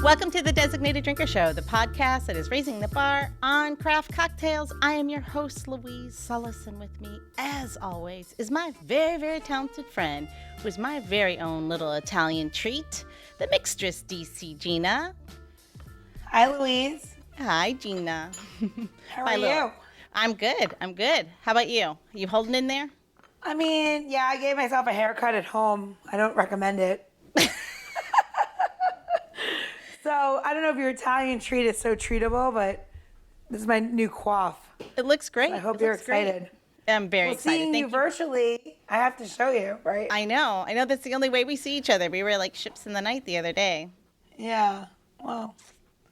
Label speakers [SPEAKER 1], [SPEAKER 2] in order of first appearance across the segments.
[SPEAKER 1] Welcome to the Designated Drinker Show, the podcast that is raising the bar on craft cocktails. I am your host, Louise Sullis, and with me, as always, is my very, very talented friend, who is my very own little Italian treat, the mixtress DC Gina.
[SPEAKER 2] Hi, Louise.
[SPEAKER 1] Hi, Gina.
[SPEAKER 2] How are you?
[SPEAKER 1] I'm good. How about you? You holding in there?
[SPEAKER 2] I mean, yeah, I gave myself a haircut at home. I don't recommend it. So, I don't know if your Italian treat is so treatable, but this is my new coif.
[SPEAKER 1] It looks great.
[SPEAKER 2] So I hope you're excited.
[SPEAKER 1] Great. I'm very excited.
[SPEAKER 2] Seeing you virtually, I have to show you, right?
[SPEAKER 1] I know that's the only way we see each other. We were like ships in the night the other day.
[SPEAKER 2] Yeah, well.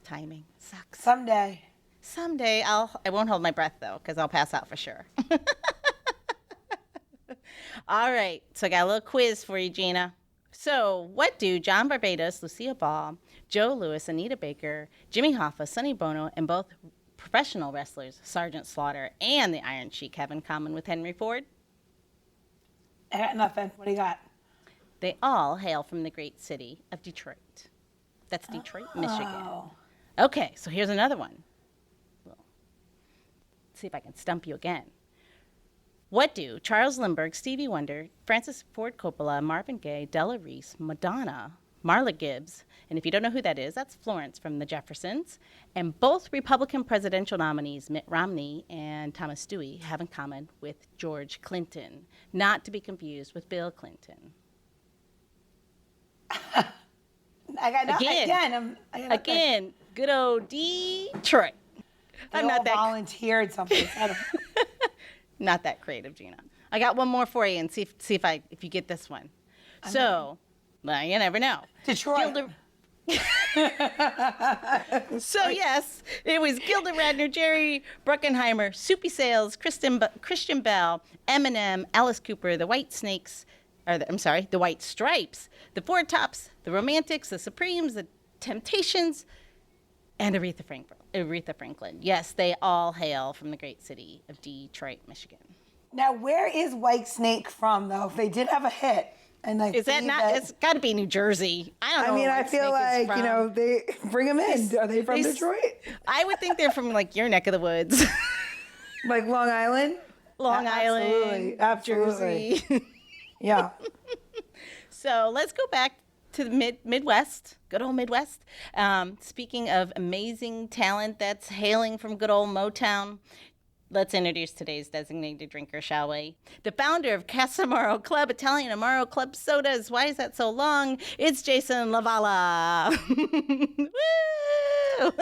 [SPEAKER 1] Timing sucks.
[SPEAKER 2] Someday
[SPEAKER 1] I won't hold my breath though, because I'll pass out for sure. All right, so I got a little quiz for you, Gina. So what do John Barbados, Lucille Ball, Joe Louis, Anita Baker, Jimmy Hoffa, Sonny Bono, and both professional wrestlers, Sergeant Slaughter and the Iron Sheik, have in common with Henry Ford?
[SPEAKER 2] I got nothing. What do you got?
[SPEAKER 1] They all hail from the great city of Detroit. That's Detroit, Michigan. Okay, so here's another one. Let's see if I can stump you again. What do Charles Lindbergh, Stevie Wonder, Francis Ford Coppola, Marvin Gaye, Della Reese, Madonna, Marla Gibbs, and if you don't know who that is, that's Florence from the Jeffersons, and both Republican presidential nominees, Mitt Romney and Thomas Dewey, have in common with George Clinton, not to be confused with Bill Clinton?
[SPEAKER 2] I got nothing.
[SPEAKER 1] Again, good old Detroit.
[SPEAKER 2] I'm not that volunteered something.
[SPEAKER 1] Not that creative, Gina. I got one more for you, and see if you get this one. Well, you never know.
[SPEAKER 2] Detroit.
[SPEAKER 1] So yes, it was Gilda Radner, Jerry Bruckheimer, Soupy Sales, Christian Bell, Eminem, Alice Cooper, the White Stripes, the Four Tops, the Romantics, the Supremes, the Temptations, and Aretha Franklin. Yes, they all hail from the great city of Detroit, Michigan.
[SPEAKER 2] Now, where is Whitesnake from, though? If they did have a hit, and
[SPEAKER 1] is that not? It's got to be New Jersey. I don't know.
[SPEAKER 2] I mean, I feel like they bring them in. Are they from Detroit?
[SPEAKER 1] I would think they're from like your neck of the woods,
[SPEAKER 2] like Long Island.
[SPEAKER 1] Island,
[SPEAKER 2] absolutely.
[SPEAKER 1] Jersey.
[SPEAKER 2] Yeah.
[SPEAKER 1] So let's go back to the Midwest, good old Midwest. Speaking of amazing talent that's hailing from good old Motown, let's introduce today's designated drinker, shall we? The founder of Casamara Club Amaro Sodas. Why is that so long? It's Jason LaValla. Woo!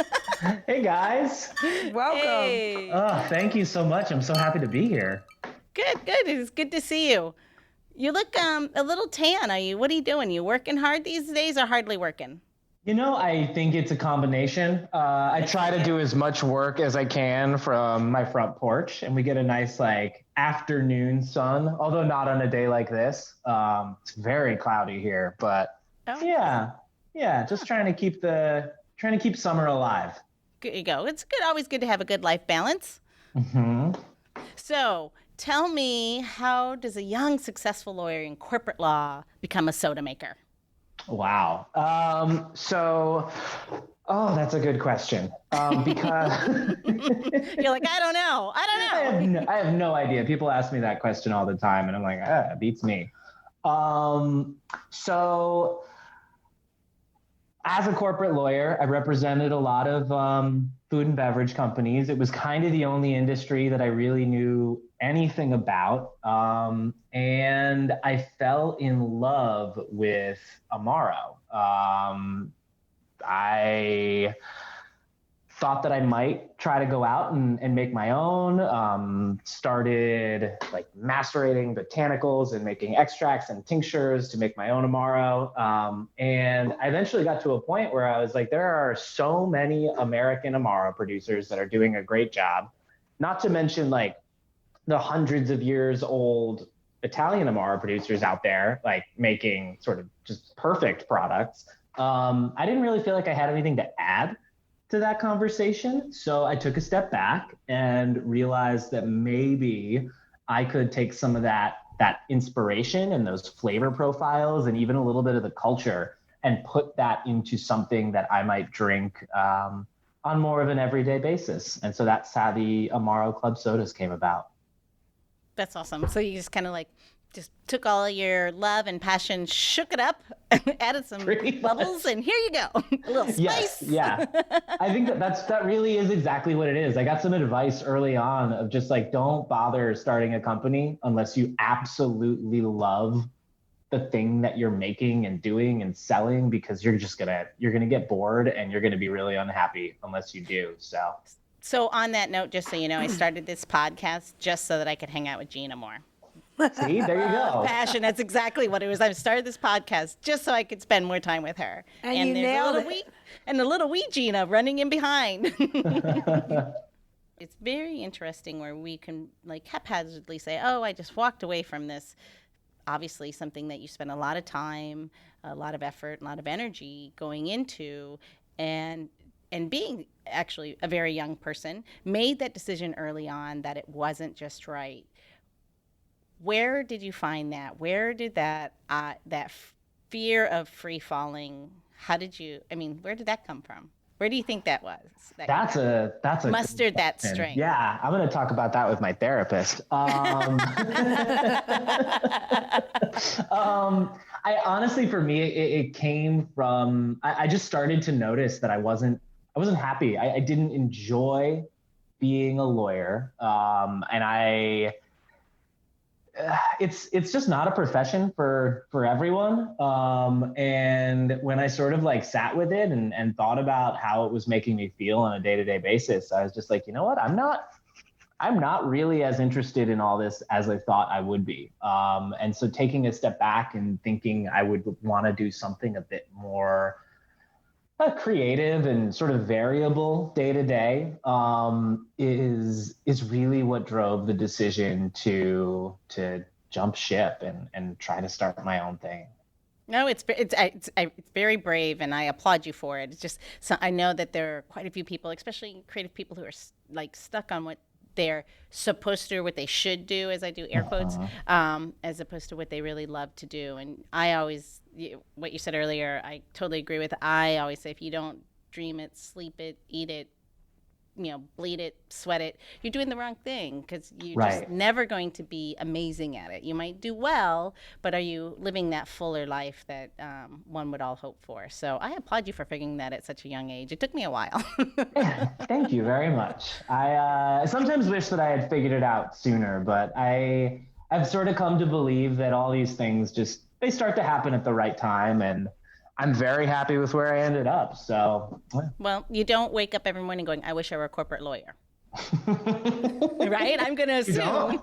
[SPEAKER 3] Hey, guys.
[SPEAKER 2] Welcome.
[SPEAKER 1] Hey.
[SPEAKER 3] Oh, thank you so much. I'm so happy to be here.
[SPEAKER 1] Good. It's good to see you. You look a little tan. What are you doing? You working hard these days or hardly working?
[SPEAKER 3] You know, I think it's a combination. I try to do as much work as I can from my front porch, and we get a nice afternoon sun, although not on a day like this. It's very cloudy here, but yeah, just trying to keep summer alive.
[SPEAKER 1] Good you go. It's good. Always good to have a good life balance.
[SPEAKER 3] Mm-hmm.
[SPEAKER 1] So tell me, how does a young, successful lawyer in corporate law become a soda maker?
[SPEAKER 3] Wow. That's a good question. Because
[SPEAKER 1] you're like, I don't know.
[SPEAKER 3] I have no idea. People ask me that question all the time, and I'm like, it beats me. So as a corporate lawyer, I represented a lot of food and beverage companies. It was kind of the only industry that I really knew anything about. And I fell in love with Amaro. I thought that I might try to go out and make my own. Started macerating botanicals and making extracts and tinctures to make my own Amaro. And I eventually got to a point where I was like, there are so many American Amaro producers that are doing a great job, not to mention the hundreds of years old Italian Amaro producers out there, making sort of just perfect products. I didn't really feel like I had anything to add to that conversation. So I took a step back and realized that maybe I could take some of that inspiration and those flavor profiles and even a little bit of the culture and put that into something that I might drink on more of an everyday basis. And so that's how the Amaro Club Sodas came about.
[SPEAKER 1] That's awesome. So you just kind of like just took all your love and passion, shook it up, added some bubbles, and here you go. A little spice.
[SPEAKER 3] Yes, yeah. I think that really is exactly what it is. I got some advice early on of just like, don't bother starting a company unless you absolutely love the thing that you're making and doing and selling, because you're gonna get bored and you're gonna be really unhappy unless you do.
[SPEAKER 1] So on that note, just so you know, I started this podcast just so that I could hang out with Gina more.
[SPEAKER 3] See, there you go.
[SPEAKER 1] Passion. That's exactly what it was. I started this podcast just so I could spend more time with her.
[SPEAKER 2] And you nailed it.
[SPEAKER 1] And the little wee Gina running in behind. It's very interesting where we can like haphazardly say, oh, I just walked away from this. Obviously something that you spend a lot of time, a lot of effort, a lot of energy going into, and being actually a very young person, made that decision early on that it wasn't just right. Where did you find that? Where did that fear of free falling, where did that come from? Where do you think that was?
[SPEAKER 3] That's a
[SPEAKER 1] mustered that strength.
[SPEAKER 3] Yeah, I'm going to talk about that with my therapist. I honestly, for me, it came from, I just started to notice that I wasn't happy. I didn't enjoy being a lawyer. And it's just not a profession for everyone. And when I sort of like sat with it and thought about how it was making me feel on a day-to-day basis, I was just like, you know what? I'm not really as interested in all this as I thought I would be. And so taking a step back and thinking I would want to do something a bit more creative and sort of variable day to day is really what drove the decision to jump ship and try to start my own thing.
[SPEAKER 1] No, it's very brave, and I applaud you for it. It's just, so I know that there are quite a few people, especially creative people, who are like stuck on what they're supposed to, or what they should do, as I do air quotes, as opposed to what they really love to do. And I always, what you said earlier, I totally agree with. I always say, if you don't dream it, sleep it, eat it, bleed it, sweat it, you're doing the wrong thing, because you're just never going to be amazing at it. You might do well, but are you living that fuller life that one would all hope for? So I applaud you for figuring that at such a young age. It took me a while.
[SPEAKER 3] Thank you very much. I sometimes wish that I had figured it out sooner, but I've sort of come to believe that all these things they start to happen at the right time, and I'm very happy with where I ended up. So,
[SPEAKER 1] well, you don't wake up every morning going, I wish I were a corporate lawyer. Right? I'm going to assume.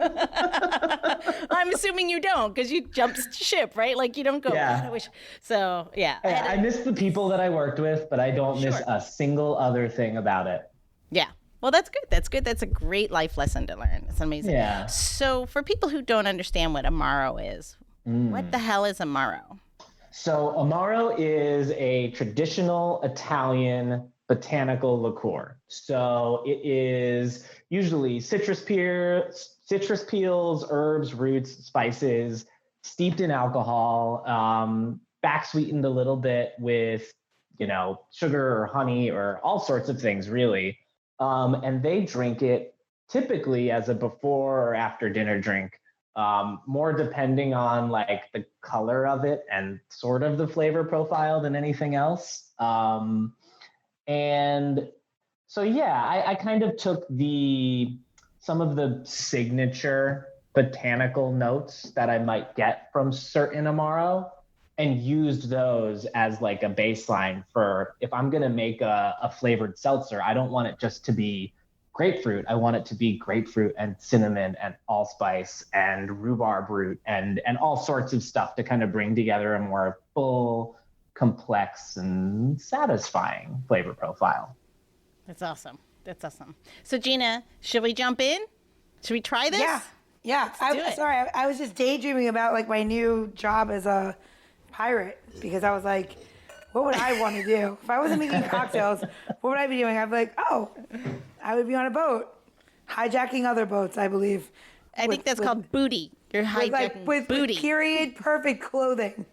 [SPEAKER 1] I'm assuming you don't, because you jumped ship, right? Like you don't go,
[SPEAKER 3] yeah.
[SPEAKER 1] God, I wish. So, yeah.
[SPEAKER 3] I miss the people that I worked with, but I don't miss a single other thing about it.
[SPEAKER 1] Yeah. Well, that's good. That's good. That's a great life lesson to learn. It's amazing.
[SPEAKER 3] Yeah.
[SPEAKER 1] So for people who don't understand what Amaro is, what the hell is Amaro?
[SPEAKER 3] So Amaro is a traditional Italian botanical liqueur. So it is usually citrus peels, herbs, roots, spices, steeped in alcohol, back sweetened a little bit with, sugar or honey or all sorts of things, really. And they drink it typically as a before or after dinner drink. More depending on like the color of it and sort of the flavor profile than anything else. And so, yeah, I kind of took some of the signature botanical notes that I might get from certain Amaro and used those as like a baseline for, if I'm going to make a flavored seltzer, I don't want it just to be grapefruit. I want it to be grapefruit and cinnamon and allspice and rhubarb root and all sorts of stuff to kind of bring together a more full, complex, and satisfying flavor profile.
[SPEAKER 1] That's awesome. That's awesome. So Gina, should we jump in? Should we try this?
[SPEAKER 2] Yeah. Sorry, I was just daydreaming about like my new job as a pirate, because I was like, what would I want to do? If I wasn't making cocktails, what would I be doing? I'd be like, I would be on a boat, hijacking other boats, I believe.
[SPEAKER 1] I think that's called booty. You're hijacking
[SPEAKER 2] with
[SPEAKER 1] booty.
[SPEAKER 2] period perfect clothing,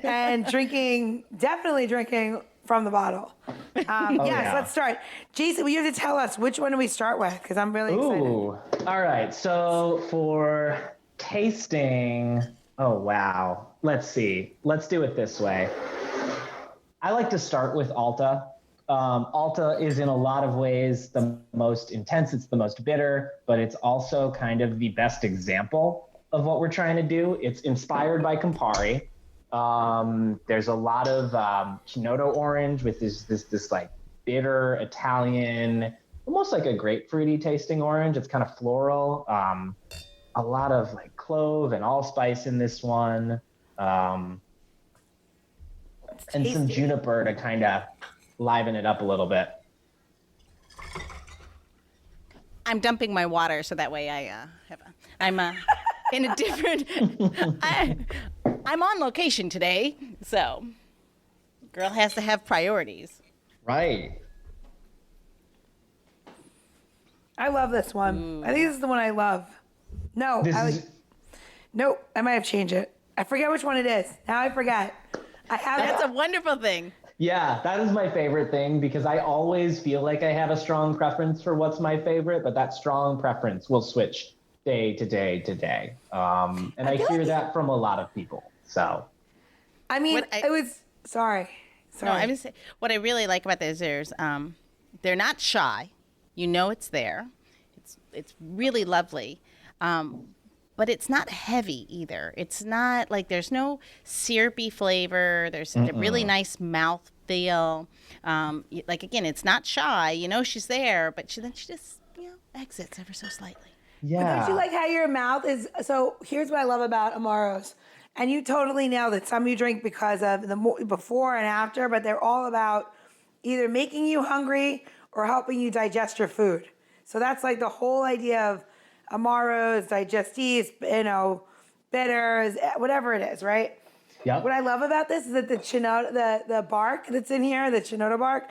[SPEAKER 2] and definitely drinking from the bottle. Yes, let's start. Jason, you have to tell us which one do we start with, because I'm really excited.
[SPEAKER 3] Ooh, all right. So for tasting, oh wow. Let's see. Let's do it this way. I like to start with Alta. Alta is in a lot of ways the most intense. It's the most bitter, but it's also kind of the best example of what we're trying to do. It's inspired by Campari. There's a lot of Chinotto orange with this like bitter Italian, almost like a grapefruity tasting orange. It's kind of floral. A lot of like clove and allspice in this one. And some juniper to kind of liven it up a little bit.
[SPEAKER 1] I'm dumping my water so that way I'm in a different. I'm on location today, so girl has to have priorities.
[SPEAKER 3] Right.
[SPEAKER 2] I love this one. Ooh. I think this is the one I love. No, nope. I might have changed it. I forget which one it is. Now I forget.
[SPEAKER 1] That's a wonderful thing.
[SPEAKER 3] Yeah, that is my favorite thing, because I always feel like I have a strong preference for what's my favorite, but that strong preference will switch day to day to day. And I hear that from a lot of people. So,
[SPEAKER 2] I mean, sorry.
[SPEAKER 1] No, I'm just saying, what I really like about this is they're not shy. You know it's there. It's really lovely. But it's not heavy either. It's not like there's no syrupy flavor. There's a really nice mouth feel. Like, again, it's not shy. You know she's there, but she just, exits ever so slightly.
[SPEAKER 2] Yeah. But don't you like how your mouth is? So here's what I love about Amaros. And you totally nailed it. Some you drink because of the before and after, but they're all about either making you hungry or helping you digest your food. So that's like the whole idea of Amaros, digestees, bitters, whatever it is, right?
[SPEAKER 3] Yeah.
[SPEAKER 2] What I love about this is that the bark that's in here, the Chinotto bark,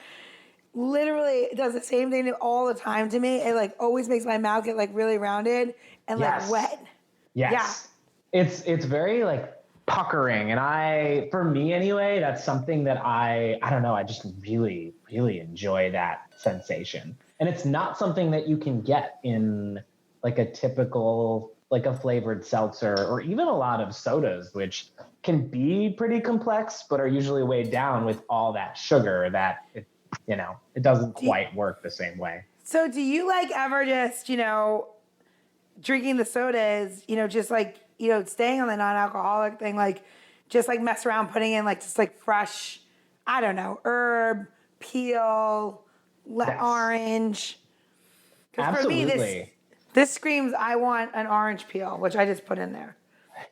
[SPEAKER 2] literally does the same thing all the time to me. It like always makes my mouth get like really rounded and like wet.
[SPEAKER 3] Yes. Yeah. It's very like puckering, and for me anyway, that's something that I don't know, I just really, really enjoy that sensation. And it's not something that you can get in like a typical, like a flavored seltzer, or even a lot of sodas, which can be pretty complex, but are usually weighed down with all that sugar that it doesn't quite work the same way.
[SPEAKER 2] So do you like ever just, drinking the sodas, just like, staying on the non-alcoholic thing, like just like mess around putting in like just like fresh, I don't know, herb, peel, orange? Because for me, this screams, I want an orange peel, which I just put in there.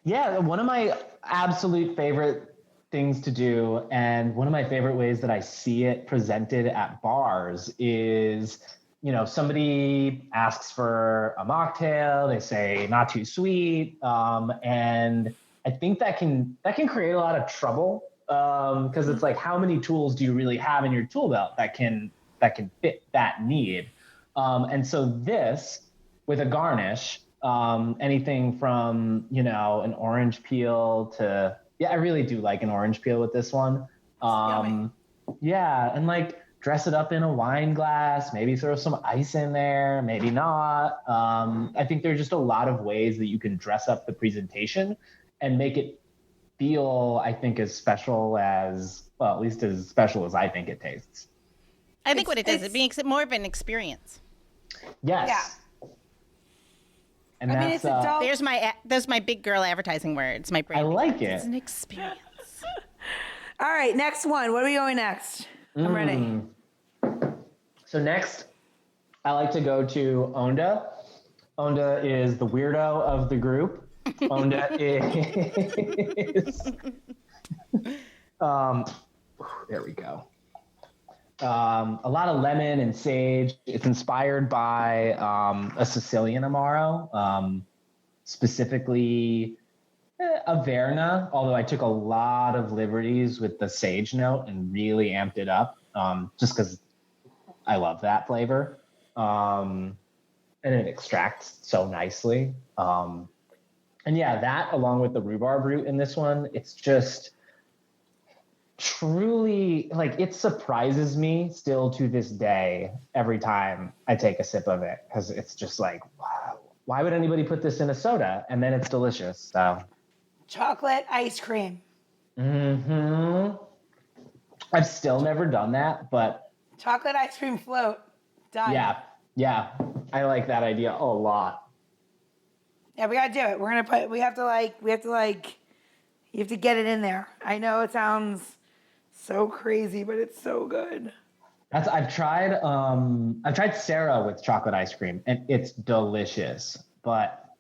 [SPEAKER 3] Yeah, one of my absolute favorite things to do, and one of my favorite ways that I see it presented at bars is, somebody asks for a mocktail, they say not too sweet, and I think that can create a lot of trouble, because it's like, how many tools do you really have in your tool belt that can fit that need? And so this, with a garnish, anything from, an orange peel to, I really do like an orange peel with this one. And like dress it up in a wine glass, maybe throw some ice in there, maybe not. I think there's just a lot of ways that you can dress up the presentation and make it feel, I think, as special as, well, at least as special as I think it tastes.
[SPEAKER 1] I think what it does, it makes it more of an experience.
[SPEAKER 3] Yes.
[SPEAKER 2] Yeah.
[SPEAKER 3] And
[SPEAKER 1] there's my big girl advertising words. My brand.
[SPEAKER 3] I like it.
[SPEAKER 1] It's an experience.
[SPEAKER 2] All right, next one. What are we going next? I'm ready.
[SPEAKER 3] So next, I like to go to Onda. Onda is the weirdo of the group. Onda is there we go. A lot of lemon and sage. It's inspired by a Sicilian Amaro, specifically Averna, although I took a lot of liberties with the sage note and really amped it up, just because I love that flavor. And it extracts so nicely. And yeah, that along with the rhubarb root in this one, it's just truly like it surprises me still to this day every time I take a sip of it, because it's just like, wow, why would anybody put this in a soda? And then it's delicious. So
[SPEAKER 2] Chocolate ice cream.
[SPEAKER 3] I've still never done that, but
[SPEAKER 2] Chocolate ice cream float. Done.
[SPEAKER 3] yeah, I like that idea a lot.
[SPEAKER 2] Yeah, we gotta do it. You have to get it in there. I know it sounds so crazy, but it's so good.
[SPEAKER 3] I've tried Sarah with chocolate ice cream, and it's delicious. But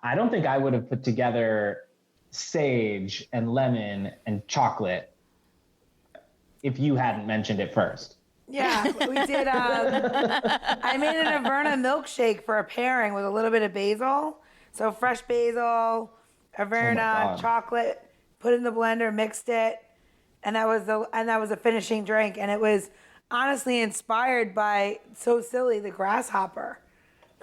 [SPEAKER 3] I don't think I would have put together sage and lemon and chocolate if you hadn't mentioned it first.
[SPEAKER 2] Yeah, we did. I made an Averna milkshake for a pairing with a little bit of basil. So fresh basil, Averna, chocolate, put it in the blender, mixed it, and that was a finishing drink. And it was honestly inspired by, so silly, the grasshopper.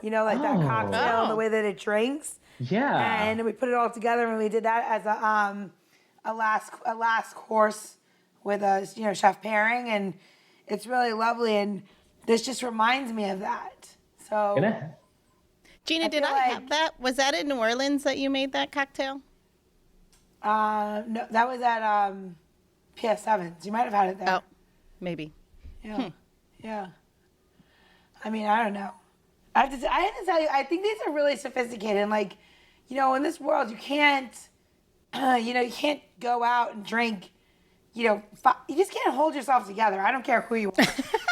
[SPEAKER 2] You know, like that cocktail, the way that it drinks.
[SPEAKER 3] Yeah.
[SPEAKER 2] And we put it all together, and we did that as a last course with a chef pairing, and it's really lovely. And this just reminds me of that. So,
[SPEAKER 1] Gina, did I have that? Was that in New Orleans that you made that cocktail?
[SPEAKER 2] No, that was at PS7's. You might have had it there.
[SPEAKER 1] Oh, maybe.
[SPEAKER 2] Yeah. Yeah. I mean, I don't know. I have to tell you, I think these are really sophisticated. And like, in this world, you can't, you can't go out and drink, you just can't hold yourself together. I don't care who you are.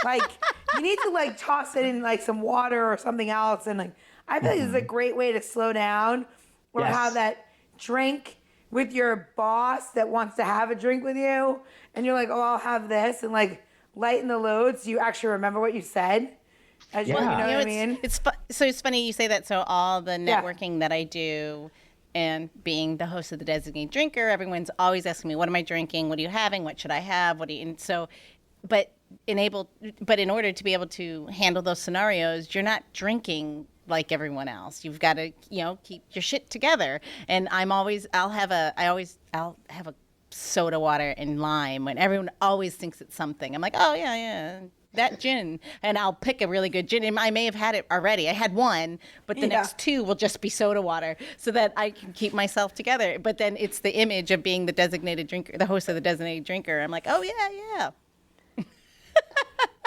[SPEAKER 2] Like, you need to like toss it in like some water or something else. And like, I feel like this is a great way to slow down or have that drink with your boss that wants to have a drink with you. And you're like, oh, I'll have this. And like, lighten the load so you actually remember what you said. You know what I mean?
[SPEAKER 1] So it's funny you say that. So all the networking that I do and being the host of the Designated Drinker, everyone's always asking me, what am I drinking? What are you having? What should I have? And so, but in order to be able to handle those scenarios, you're not drinking like everyone else. You've got to, keep your shit together. And I'll have a soda water and lime when everyone always thinks it's something. I'm like, oh yeah, that gin. And I'll pick a really good gin. And I may have had it already. I had one, but the next two will just be soda water so that I can keep myself together. But then it's the image of being the designated drinker, the host of the Designated Drinker. I'm like, oh yeah.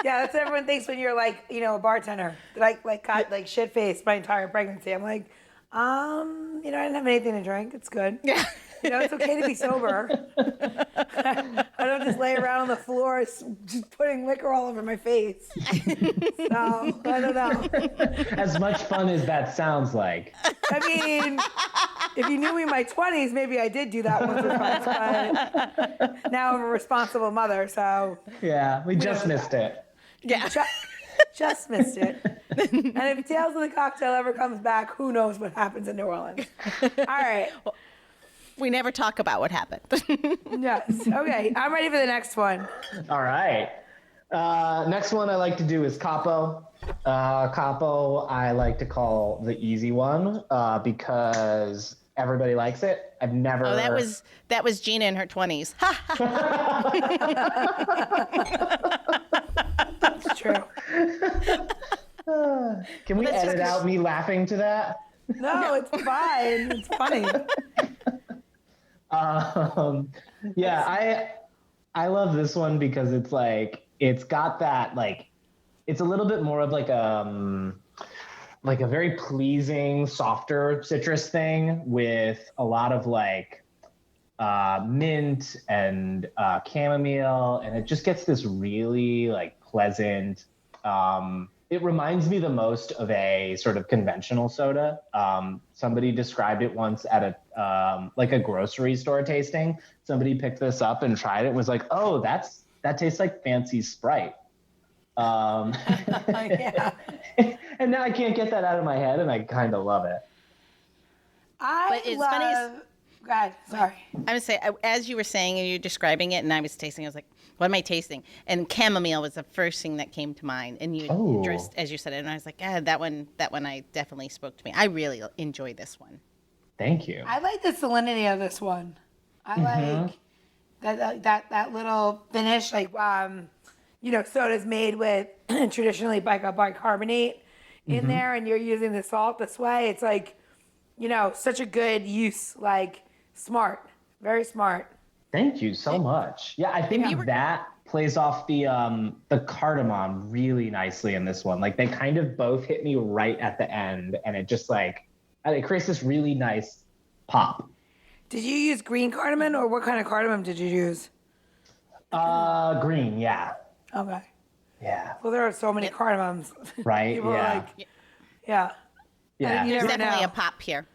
[SPEAKER 2] Yeah, that's what everyone thinks when you're like, a bartender. Like got like shit faced my entire pregnancy. I'm like, I didn't have anything to drink. It's good. Yeah. It's okay to be sober. I don't just lay around on the floor just putting liquor all over my face. So, I don't know.
[SPEAKER 3] As much fun as that sounds like.
[SPEAKER 2] I mean, if you knew me in my 20s, maybe I did do that once or twice, but now I'm a responsible mother, so.
[SPEAKER 3] Yeah, we just missed it.
[SPEAKER 1] Yeah.
[SPEAKER 2] Just missed it. And if Tales of the Cocktail ever comes back, who knows what happens in New Orleans. All right.
[SPEAKER 1] Well, we never talk about what happened.
[SPEAKER 2] Yes. Okay. I'm ready for the next one.
[SPEAKER 3] All right. Next one I like to do is Capo. Capo I like to call the easy one because everybody likes it. I've never.
[SPEAKER 1] Oh, that was Gina in her 20s.
[SPEAKER 2] That's true.
[SPEAKER 3] Can we edit out me laughing to that?
[SPEAKER 2] No, it's fine. It's funny.
[SPEAKER 3] Yeah, I love this one because it's like it's got that like it's a little bit more of like a very pleasing, softer citrus thing with a lot of like mint and chamomile, and it just gets this really like pleasant. It reminds me the most of a sort of conventional soda. Somebody described it once at a like a grocery store tasting. Somebody picked this up and tried it and was like, "Oh, that tastes like fancy Sprite."
[SPEAKER 2] Yeah.
[SPEAKER 3] And now I can't get that out of my head, and I kind of love it.
[SPEAKER 2] Go ahead. Sorry.
[SPEAKER 1] I would say, as you were saying and you're describing it, and I was tasting, I was like, what am I tasting? And chamomile was the first thing that came to mind. And you addressed, as you said it, and I was like, that one I definitely spoke to me. I really enjoy this one.
[SPEAKER 3] Thank you.
[SPEAKER 2] I like the salinity of this one. I like that little finish, like soda's made with traditionally bicarbonate in there, and you're using the salt this way. It's like, such a good use, like smart, very smart.
[SPEAKER 3] Thank you so much. Yeah, I think that plays off the cardamom really nicely in this one. Like they kind of both hit me right at the end, and it just like it creates this really nice pop.
[SPEAKER 2] Did you use green cardamom, or what kind of cardamom did you use?
[SPEAKER 3] Green, yeah.
[SPEAKER 2] Okay.
[SPEAKER 3] Yeah.
[SPEAKER 2] Well, there are so many cardamoms.
[SPEAKER 3] Right.
[SPEAKER 2] People
[SPEAKER 3] yeah.
[SPEAKER 2] are like, yeah.
[SPEAKER 3] Yeah.
[SPEAKER 1] There's definitely a pop here.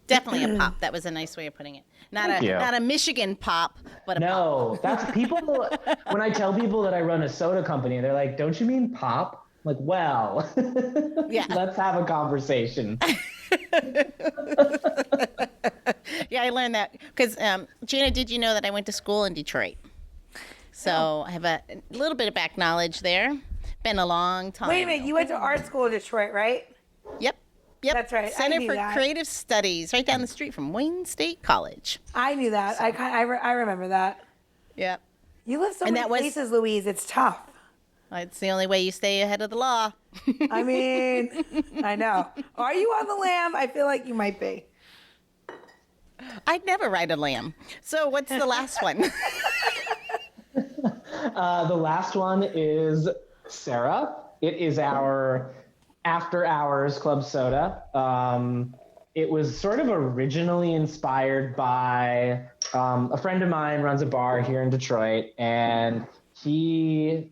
[SPEAKER 1] Definitely a pop. That was a nice way of putting it. Not a Michigan pop, but a pop.
[SPEAKER 3] No, that's people. When I tell people that I run a soda company, they're like, "Don't you mean pop?" I'm like, well,
[SPEAKER 1] yeah.
[SPEAKER 3] Let's have a conversation.
[SPEAKER 1] Yeah, I learned that because Gina, did you know that I went to school in Detroit? So I have a little bit of back knowledge there. Been a long time.
[SPEAKER 2] Wait a minute, you went to art school in Detroit, right?
[SPEAKER 1] Yep.
[SPEAKER 2] That's right.
[SPEAKER 1] Center for Creative Studies, right down the street from Wayne State College.
[SPEAKER 2] I knew that. I remember that.
[SPEAKER 1] Yep.
[SPEAKER 2] You live so many places, Louise. It's tough.
[SPEAKER 1] It's the only way you stay ahead of the law.
[SPEAKER 2] I mean, I know. Are you on the lam? I feel like you might be.
[SPEAKER 1] I'd never ride a lamb. So what's the last one?
[SPEAKER 3] The last one is Sarah. It is our after hours club soda. It was sort of originally inspired by a friend of mine runs a bar here in Detroit, and he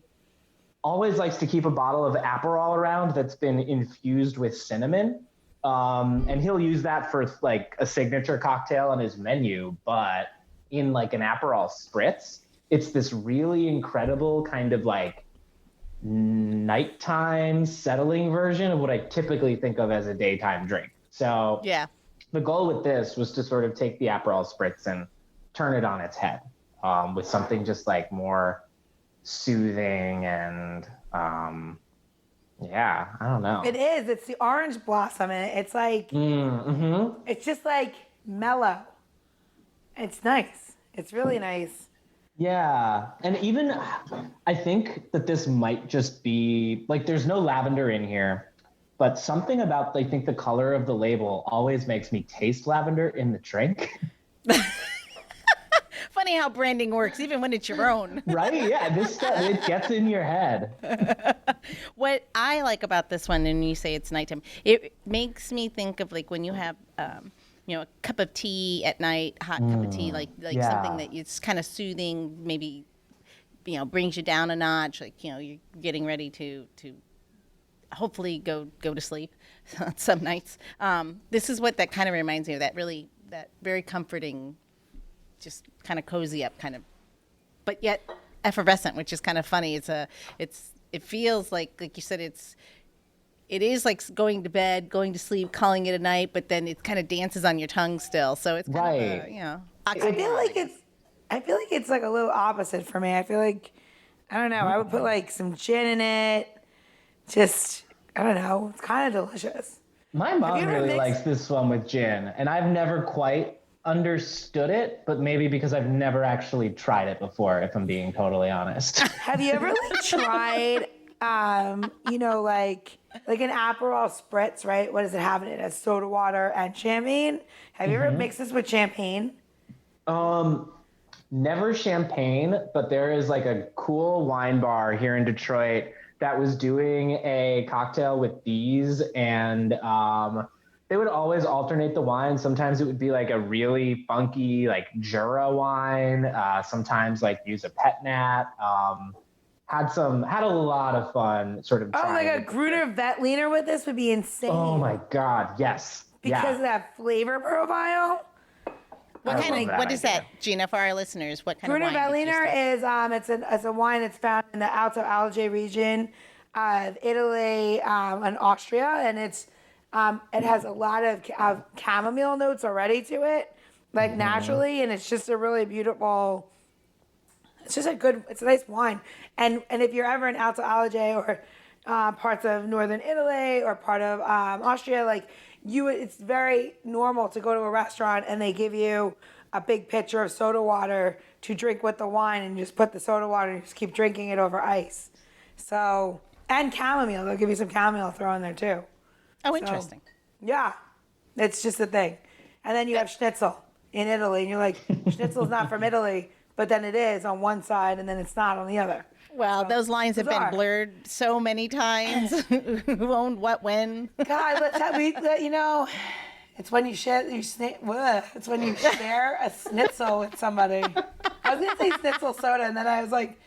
[SPEAKER 3] always likes to keep a bottle of Aperol around that's been infused with cinnamon. And he'll use that for like a signature cocktail on his menu, but in like an Aperol spritz, it's this really incredible kind of like nighttime settling version of what I typically think of as a daytime drink. So
[SPEAKER 1] yeah,
[SPEAKER 3] the goal with this was to sort of take the Aperol spritz and turn it on its head with something just like more soothing and yeah, I don't know.
[SPEAKER 2] It is. It's the orange blossom, and it's like it's just like mellow. It's nice. It's really nice.
[SPEAKER 3] Yeah, and even I think that this might just be like there's no lavender in here, but something about I think the color of the label always makes me taste lavender in the drink.
[SPEAKER 1] Funny how branding works, even when it's your own.
[SPEAKER 3] Right? Yeah, this stuff, it gets in your head.
[SPEAKER 1] What I like about this one, and you say it's nighttime, it makes me think of like when you have, a cup of tea at night, hot cup of tea, like something that it's kind of soothing, maybe, brings you down a notch. Like, you're getting ready to hopefully go to sleep some nights. This is what that kind of reminds me of, that very comforting, just kind of cozy up kind of, but yet effervescent, which is kind of funny. It feels like you said, it is like going to bed, going to sleep, calling it a night, but then it kind of dances on your tongue still. So it's kind of a,
[SPEAKER 2] I feel like it's like a little opposite for me. I feel like, I don't know, I would put like some gin in it. Just, I don't know, it's kind of delicious.
[SPEAKER 3] My mom really likes this one with gin, and I've never quite understood it, but maybe because I've never actually tried it before, if I'm being totally honest.
[SPEAKER 2] Have you ever tried, like an Aperol spritz, right? What does it have in it? It has soda water and champagne. Have you ever mixed this with champagne?
[SPEAKER 3] Never champagne, but there is like a cool wine bar here in Detroit that was doing a cocktail with these, and they would always alternate the wine. Sometimes it would be like a really funky, like Jura wine. Sometimes like use a pet nat. Had a lot of fun sort of trying.
[SPEAKER 2] Oh, like a Gruner Veltliner with this would be insane.
[SPEAKER 3] Oh my God, yes.
[SPEAKER 2] Because of that flavor profile.
[SPEAKER 1] What is that, Gina, for our listeners? What kind of wine?
[SPEAKER 2] Gruner Veltliner is it's a wine that's found in the Alto Adige region of Italy and Austria, and it has a lot of chamomile notes already to it, like naturally, and it's just a really beautiful. It's a nice wine, and if you're ever in Alto Adige or parts of northern Italy or part of Austria, like it's very normal to go to a restaurant and they give you a big pitcher of soda water to drink with the wine, and you just put the soda water and just keep drinking it over ice. So, and chamomile. They'll give you some chamomile throw in there too.
[SPEAKER 1] Oh, interesting.
[SPEAKER 2] Yeah, it's just a thing. And then you have schnitzel in Italy, and you're like, schnitzel's not from Italy, but then it is on one side, and then it's not on the other.
[SPEAKER 1] Well, those lines have been blurred so many times. Who owned what when?
[SPEAKER 2] God, it's when you share, it's when you share a schnitzel with somebody. I was gonna say schnitzel soda, and then I was like,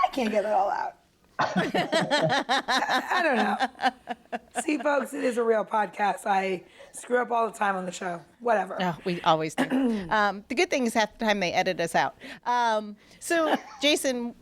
[SPEAKER 2] I can't get it all out. I don't know. See, folks, it is a real podcast. I screw up all the time on the show. Whatever.
[SPEAKER 1] Oh, we always do. The good thing is half the time they edit us out. So, Jason,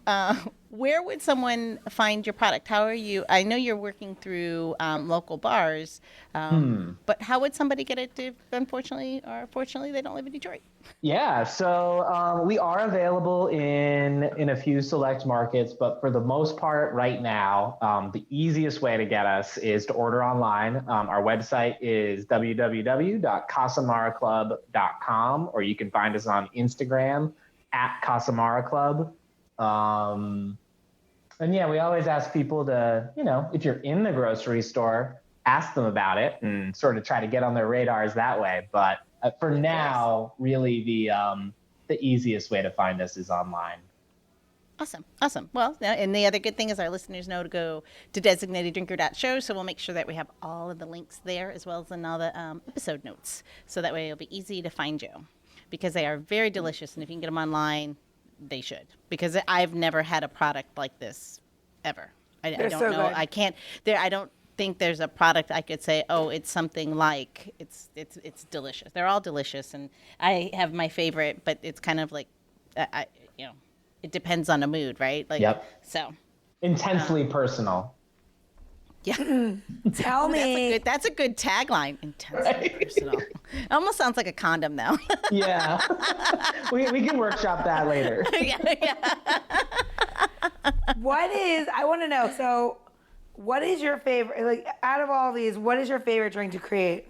[SPEAKER 1] where would someone find your product? How are you? I know you're working through local bars, but how would somebody get it if, unfortunately or fortunately, they don't live in Detroit?
[SPEAKER 3] Yeah, so we are available in a few select markets, but for the most part right now, the easiest way to get us is to order online. Our website is www.casamaraclub.com, or you can find us on Instagram at Casamara Club. And yeah, we always ask people to, if you're in the grocery store, ask them about it and sort of try to get on their radars that way. But for now, really the easiest way to find us is online.
[SPEAKER 1] Awesome. Well, and the other good thing is our listeners know to go to designateddrinker.show, so we'll make sure that we have all of the links there as well as in all the episode notes. So that way it'll be easy to find you because they are very delicious. And if you can get them online, they should, because I've never had a product like this ever. I don't
[SPEAKER 2] so
[SPEAKER 1] know.
[SPEAKER 2] Good.
[SPEAKER 1] I don't think there's a product I could say, oh, it's something like it's delicious. They're all delicious, and I have my favorite, but it's kind of like it depends on the mood, right? Like,
[SPEAKER 3] yep.
[SPEAKER 1] So
[SPEAKER 3] intensely personal.
[SPEAKER 1] Yeah.
[SPEAKER 2] Tell me.
[SPEAKER 1] That's a good tagline. Intensely personal. It almost sounds like a condom now.
[SPEAKER 3] Yeah. we can workshop that later.
[SPEAKER 1] Yeah.
[SPEAKER 2] I want to know, so what is your favorite, like out of all these, what is your favorite drink to create?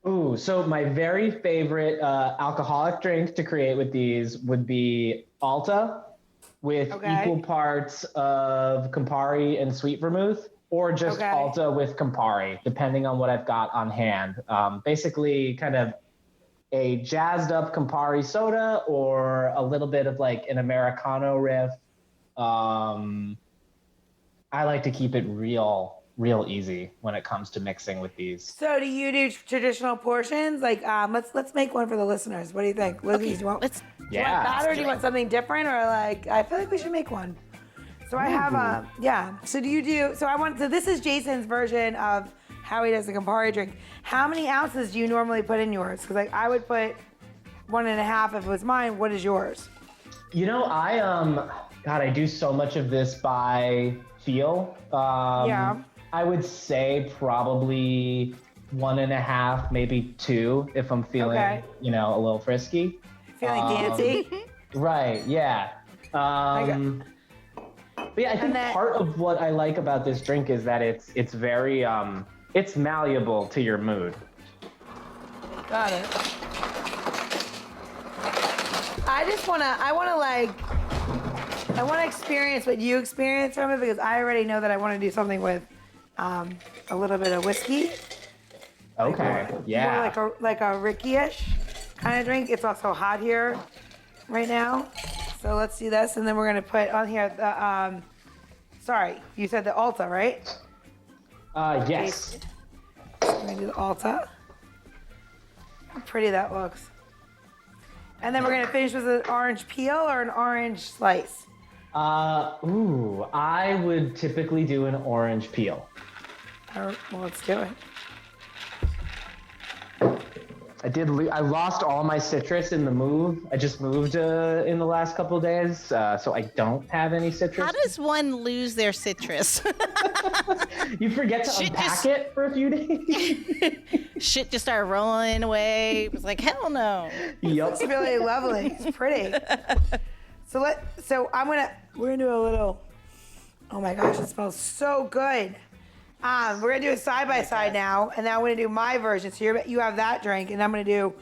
[SPEAKER 3] Ooh, so my very favorite alcoholic drink to create with these would be Alta with equal parts of Campari and sweet vermouth, or just Alta with Campari, depending on what I've got on hand. Basically kind of a jazzed up Campari soda or a little bit of like an Americano riff. I like to keep it real easy when it comes to mixing with these.
[SPEAKER 2] So do you do traditional portions? Like, let's make one for the listeners. What do you think? Lizzie, do you want that, or do you want something different? Or like, I feel like we should make one. So I have So so this is Jason's version of how he does the Campari drink. How many ounces do you normally put in yours? Because like I would put 1.5 if it was mine. What is yours?
[SPEAKER 3] I do so much of this by feel. I would say probably 1.5, maybe 2 if I'm feeling, a little frisky.
[SPEAKER 2] Feeling dancy?
[SPEAKER 3] Right, yeah. But yeah, I think part of what I like about this drink is that it's very, it's malleable to your mood.
[SPEAKER 2] Got it. I want to experience what you experience from it, because I already know that I want to do something with a little bit of whiskey.
[SPEAKER 3] Okay,
[SPEAKER 2] More like a Rickey-ish kind of drink. It's also hot here right now. So let's do this, and then we're going to put on here the, sorry, you said the Alta, right?
[SPEAKER 3] Yes.
[SPEAKER 2] We're going to do the Alta. How pretty that looks. And then we're going to finish with an orange peel or an orange slice.
[SPEAKER 3] I would typically do an orange peel.
[SPEAKER 2] Well, let's do it.
[SPEAKER 3] I lost all my citrus in the move. I just moved in the last couple of days, so I don't have any citrus.
[SPEAKER 1] How does one lose their citrus?
[SPEAKER 3] You forget to unpack it for a few days.
[SPEAKER 1] Shit just started rolling away. It was like, hell no.
[SPEAKER 3] Yep.
[SPEAKER 2] It's really lovely. It's pretty. We're gonna do a little. Oh my gosh, it smells so good. We're going to do a side-by-side now, and now I'm going to do my version. So you have that drink, and I'm going to do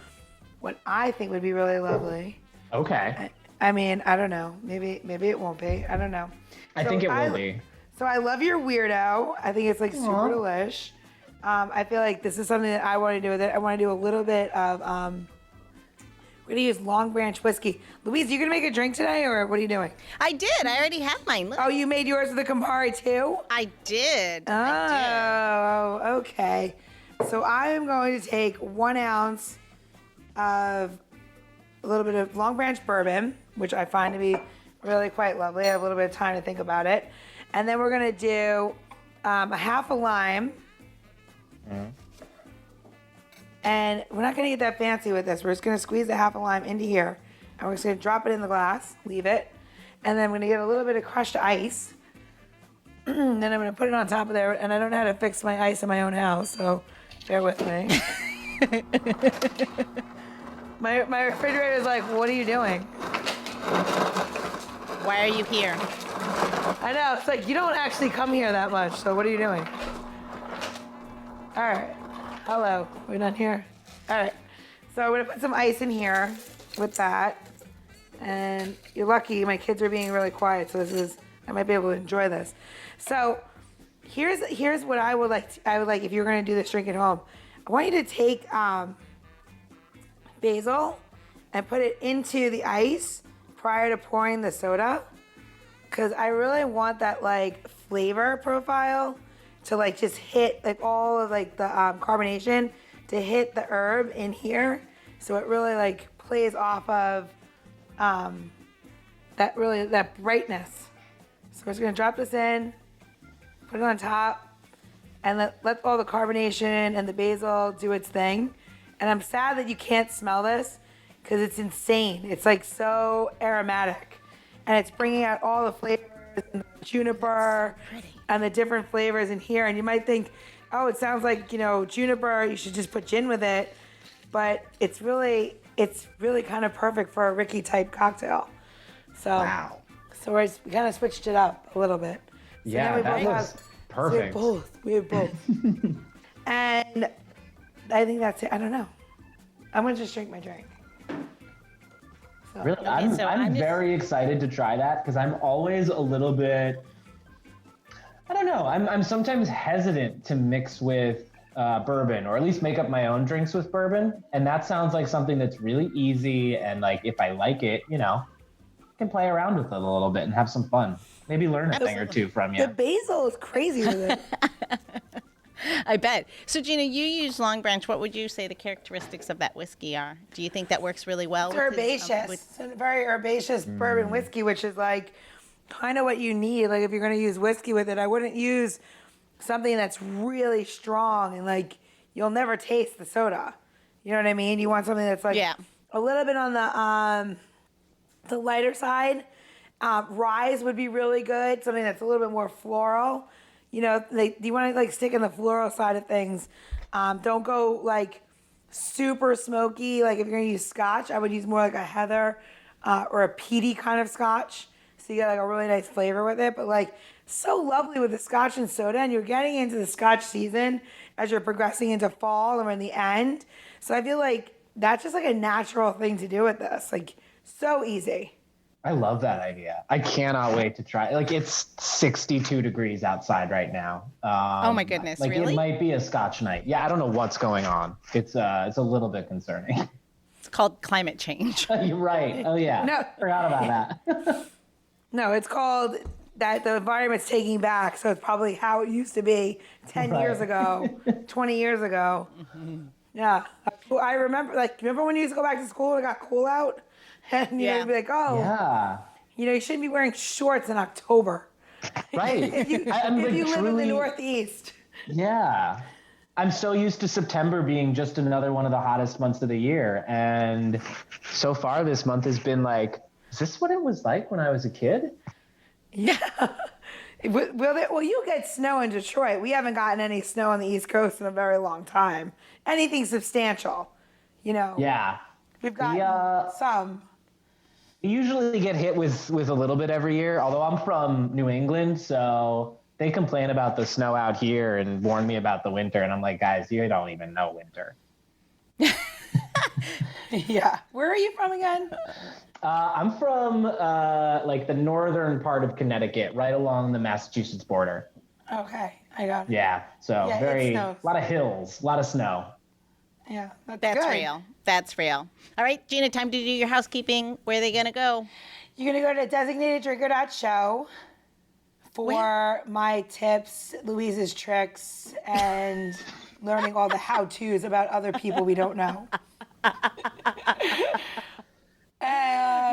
[SPEAKER 2] what I think would be really lovely.
[SPEAKER 3] Okay.
[SPEAKER 2] I mean, I don't know. Maybe it won't be. I don't know.
[SPEAKER 3] I think it will be.
[SPEAKER 2] So I love your weirdo. I think it's like super delish. I feel like this is something that I want to do with it. I want to do a little bit of, we're going to use Long Branch whiskey. Louise, you going to make a drink today, or what are you doing?
[SPEAKER 1] I did. I already have mine. Look.
[SPEAKER 2] Oh, you made yours with the Campari too?
[SPEAKER 1] I did.
[SPEAKER 2] Oh, okay. So I am going to take 1 ounce of a little bit of Long Branch bourbon, which I find to be really quite lovely. I have a little bit of time to think about it. And then we're going to do a half a lime. And we're not going to get that fancy with this. We're just going to squeeze the half a lime into here. And we're just going to drop it in the glass, leave it. And then we're going to get a little bit of crushed ice. Then I'm going to put it on top of there. And I don't know how to fix my ice in my own house, so bear with me. My refrigerator is like, what are you doing?
[SPEAKER 1] Why are you here?
[SPEAKER 2] I know. It's like, you don't actually come here that much, so what are you doing? All right. Hello. We're done here. All right. So we're going to put some ice in here with that. And you're lucky my kids are being really quiet, so I might be able to enjoy this. So here's what I would like if you're going to do this drink at home. I want you to take basil and put it into the ice prior to pouring the soda, because I really want that like flavor profile to like just hit like all of like the carbonation to hit the herb in here, so it really like plays off of that brightness. So we're just gonna drop this in, put it on top, and let all the carbonation and the basil do its thing. And I'm sad that you can't smell this because it's insane. It's like so aromatic, and it's bringing out all the flavors and the juniper and the different flavors in here. And you might think, oh, it sounds like, juniper, you should just put gin with it. But it's really kind of perfect for a Rickey type cocktail. So,
[SPEAKER 3] wow.
[SPEAKER 2] So we kind of switched it up a little bit. So
[SPEAKER 3] yeah, that was perfect.
[SPEAKER 2] We have both. And I think that's it. I don't know. I'm going to just drink my drink. So.
[SPEAKER 3] Really? I'm very excited to try that, because I'm always a little bit, I don't know, I'm sometimes hesitant to mix with bourbon, or at least make up my own drinks with bourbon. And that sounds like something that's really easy. And like, if I like it, I can play around with it a little bit and have some fun. Maybe learn a thing or two from you.
[SPEAKER 2] The basil is crazy with it.
[SPEAKER 1] I bet. So, Gina, you use Long Branch. What would you say the characteristics of that whiskey are? Do you think that works really well?
[SPEAKER 2] It's herbaceous. It's a very herbaceous bourbon whiskey, which is like kind of what you need. Like if you're going to use whiskey with it, I wouldn't use something that's really strong and like you'll never taste the soda. You know what I mean? You want something that's like a little bit on the lighter side. Rye would be really good. Something that's a little bit more floral. You want to like stick in the floral side of things. Don't go like super smoky. Like if you're gonna use Scotch, I would use more like a heather or a peaty kind of Scotch. So you get like a really nice flavor with it. But like so lovely with the Scotch and soda, and you're getting into the Scotch season as you're progressing into fall or in the end. So I feel like that's just like a natural thing to do with this. Like so easy.
[SPEAKER 3] I love that idea. I cannot wait to try. Like it's 62 degrees outside right now.
[SPEAKER 1] Oh my goodness!
[SPEAKER 3] Like
[SPEAKER 1] really?
[SPEAKER 3] It might be a Scotch night. Yeah, I don't know what's going on. It's a little bit concerning.
[SPEAKER 1] It's called climate change.
[SPEAKER 3] You're right. Oh yeah.
[SPEAKER 2] No.
[SPEAKER 3] Forgot about that.
[SPEAKER 2] No, it's called that the environment's taking back. So it's probably how it used to be 10 years ago, 20 years ago. Mm-hmm. Yeah, I remember. Remember when you used to go back to school and it got cool out? And you'd be like, oh,
[SPEAKER 3] yeah.
[SPEAKER 2] You shouldn't be wearing shorts in October.
[SPEAKER 3] Right.
[SPEAKER 2] if you live in the Northeast.
[SPEAKER 3] Yeah. I'm so used to September being just another one of the hottest months of the year. And so far this month has been like, is this what it was like when I was a kid?
[SPEAKER 2] Yeah. Well, you get snow in Detroit. We haven't gotten any snow on the East Coast in a very long time. Anything substantial,
[SPEAKER 3] Yeah.
[SPEAKER 2] We've gotten some.
[SPEAKER 3] We usually get hit with a little bit every year, although I'm from New England, so they complain about the snow out here and warn me about the winter. And I'm like, guys, you don't even know winter.
[SPEAKER 2] Yeah. Where are you from again?
[SPEAKER 3] I'm from like the northern part of Connecticut, right along the Massachusetts border.
[SPEAKER 2] Okay, I got it.
[SPEAKER 3] Yeah, so
[SPEAKER 2] Yeah, it
[SPEAKER 3] very,
[SPEAKER 2] snows.
[SPEAKER 3] a lot of hills, a lot of snow.
[SPEAKER 2] Yeah,
[SPEAKER 1] That's
[SPEAKER 2] good.
[SPEAKER 1] real. That's real. All right, Gina, time to do your housekeeping. Where are they going to go?
[SPEAKER 2] You're going to go to designateddrinker.show for my tips, Louise's tricks, and learning all the how-tos about other people we don't know.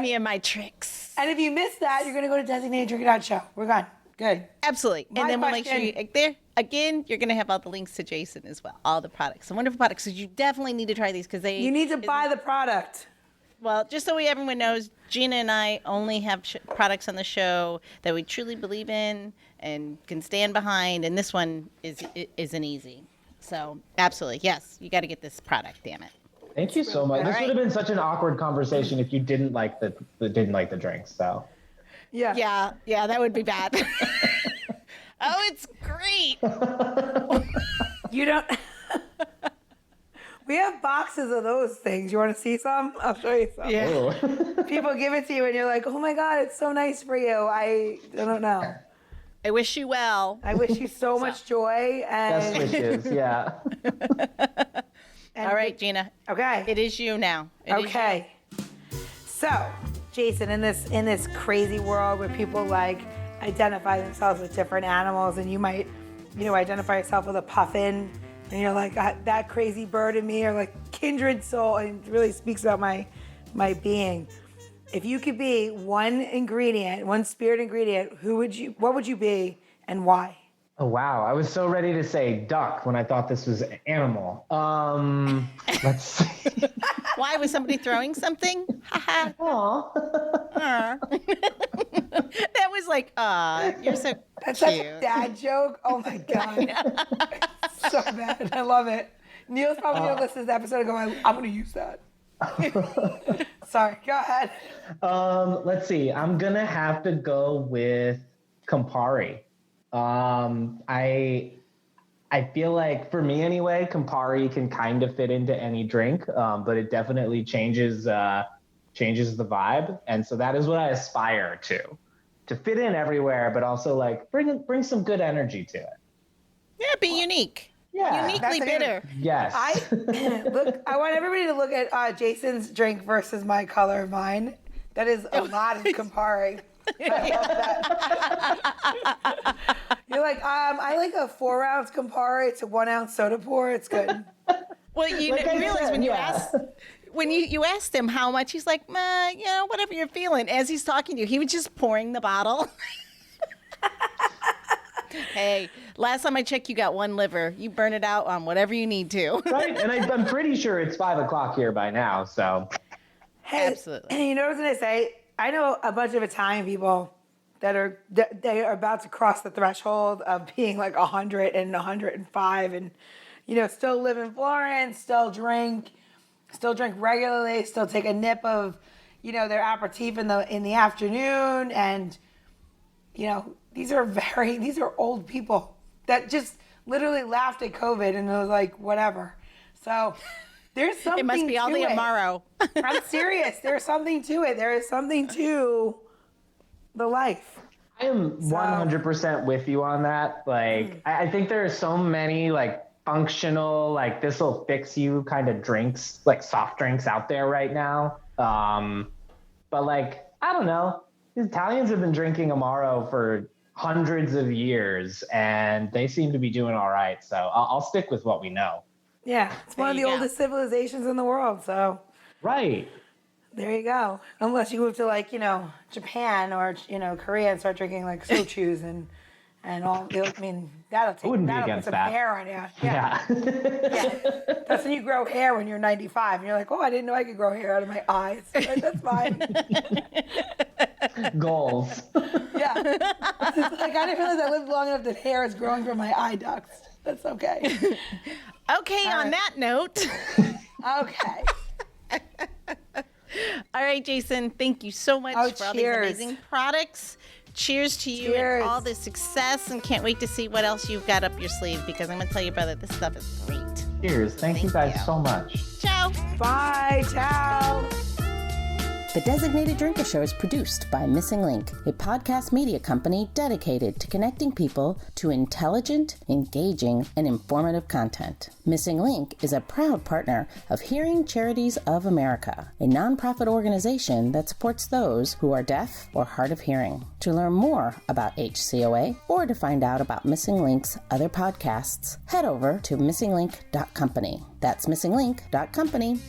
[SPEAKER 1] Me and my tricks.
[SPEAKER 2] And if you missed that, you're going to go to designateddrinker.show. We're gone. Good.
[SPEAKER 1] Absolutely.
[SPEAKER 2] My
[SPEAKER 1] And then we'll make sure
[SPEAKER 2] question-
[SPEAKER 1] there, again, you're going to have all the links to Jason as well. All the products. Some wonderful products. So you definitely need to try these because
[SPEAKER 2] You need to buy the product.
[SPEAKER 1] Well, just so everyone knows, Gina and I only have products on the show that we truly believe in and can stand behind. And this one isn't easy. So absolutely. Yes, you got to get this product, damn it.
[SPEAKER 3] Thank you so much. This
[SPEAKER 1] All
[SPEAKER 3] would have been such an awkward conversation if you didn't like the drinks. So
[SPEAKER 2] Yeah.
[SPEAKER 1] Yeah, that would be bad. Oh, it's great.
[SPEAKER 2] You don't. We have boxes of those things. You want to see some? I'll show you some.
[SPEAKER 1] Yeah.
[SPEAKER 3] Ooh.
[SPEAKER 2] People give it to you and you're like, oh my God, it's so nice for you. I don't know.
[SPEAKER 1] I wish you well.
[SPEAKER 2] I wish you so much joy.
[SPEAKER 3] Best
[SPEAKER 2] And,
[SPEAKER 3] wishes. Yeah.
[SPEAKER 1] All right, Gina.
[SPEAKER 2] Okay.
[SPEAKER 1] It is you now. It is
[SPEAKER 2] Okay. So, Jason, in this crazy world where people like identify themselves with different animals, and you might, identify yourself with a puffin, and you're like that crazy bird in me, or like kindred soul, and it really speaks about my being. If you could be one ingredient, one spirit ingredient, what would you be, and why?
[SPEAKER 3] Oh wow! I was so ready to say duck when I thought this was an animal. Let's see.
[SPEAKER 1] Why was somebody throwing something? Haha.
[SPEAKER 3] Aw.
[SPEAKER 1] That was like, you're so
[SPEAKER 2] That's such
[SPEAKER 1] cute.
[SPEAKER 2] a dad joke. Oh my God. So bad. I love it. Neil's probably going to listen to this episode and go, I'm going to use that. Sorry, go ahead.
[SPEAKER 3] Let's see. I'm gonna have to go with Campari. I feel like for me anyway, Campari can kind of fit into any drink, but it definitely changes the vibe, and so that is what I aspire to fit in everywhere, but also like bring some good energy to it.
[SPEAKER 1] Yeah, be unique.
[SPEAKER 3] Yeah.
[SPEAKER 1] Uniquely
[SPEAKER 2] That's a good-
[SPEAKER 1] bitter.
[SPEAKER 3] Yes.
[SPEAKER 2] I want everybody to look at Jason's drink versus my color of mine. That is a lot of Campari. I love that. You're like, I like a 4-ounce Campari. It's a 1-ounce soda pour. It's good.
[SPEAKER 1] Well, you
[SPEAKER 3] Like I
[SPEAKER 1] realize
[SPEAKER 3] said,
[SPEAKER 1] when you
[SPEAKER 3] yeah.
[SPEAKER 1] asked when you asked him how much, he's like, whatever you're feeling. As he's talking to you, he was just pouring the bottle. Hey, last time I checked, you got one liver. You burn it out on whatever you need to.
[SPEAKER 3] Right, and I'm pretty sure it's 5:00 here by now. So
[SPEAKER 2] Hey,
[SPEAKER 1] Absolutely.
[SPEAKER 2] And you know what I was gonna say? I know a bunch of Italian people that they are about to cross the threshold of being like 100 and 105, and still live in Florence, still drink regularly, still take a nip of their aperitif in the afternoon, and these are old people that just literally laughed at COVID and it was like whatever. So there's something.
[SPEAKER 1] It must be all
[SPEAKER 2] to
[SPEAKER 1] the
[SPEAKER 2] it.
[SPEAKER 1] Amaro.
[SPEAKER 2] I'm serious. There's something to it. There is something to the life.
[SPEAKER 3] I am 100% with you on that. Like, I think there are so many like functional, like this will fix you kind of drinks, like soft drinks out there right now. But like, I don't know. The Italians have been drinking Amaro for hundreds of years and they seem to be doing all right. So I'll stick with what we know.
[SPEAKER 2] Yeah, it's one of the
[SPEAKER 1] you go.
[SPEAKER 2] oldest civilizations in the world. So
[SPEAKER 3] Right.
[SPEAKER 2] there you go. Unless you move to like Japan or Korea and start drinking like sochus and all. I mean that'll
[SPEAKER 3] wouldn't be
[SPEAKER 2] put
[SPEAKER 3] against
[SPEAKER 2] some
[SPEAKER 3] that.
[SPEAKER 2] hair on you.
[SPEAKER 3] Yeah.
[SPEAKER 2] Yeah. That's when you grow hair when you're 95 and you're like, oh, I didn't know I could grow hair out of my eyes. Like, that's fine.
[SPEAKER 3] Goals.
[SPEAKER 2] Yeah. It's like I didn't realize I lived long enough that hair is growing from my eye ducts. That's okay.
[SPEAKER 1] Okay, on that note.
[SPEAKER 2] Okay.
[SPEAKER 1] All right, Jason, thank you so much
[SPEAKER 2] Oh,
[SPEAKER 1] for all
[SPEAKER 2] cheers.
[SPEAKER 1] these amazing products. cheers to you
[SPEAKER 2] Cheers.
[SPEAKER 1] and all the success, and can't wait to see what else you've got up your sleeve, because I'm going to tell you, brother, this stuff is great.
[SPEAKER 3] Cheers. Thank you guys so much.
[SPEAKER 1] Ciao.
[SPEAKER 2] Bye. Ciao.
[SPEAKER 4] The Designated Drinker Show is produced by Missing Link, a podcast media company dedicated to connecting people to intelligent, engaging, and informative content. Missing Link is a proud partner of Hearing Charities of America, a nonprofit organization that supports those who are deaf or hard of hearing. To learn more about HCOA or to find out about Missing Link's other podcasts, head over to missinglink.company. That's missinglink.company.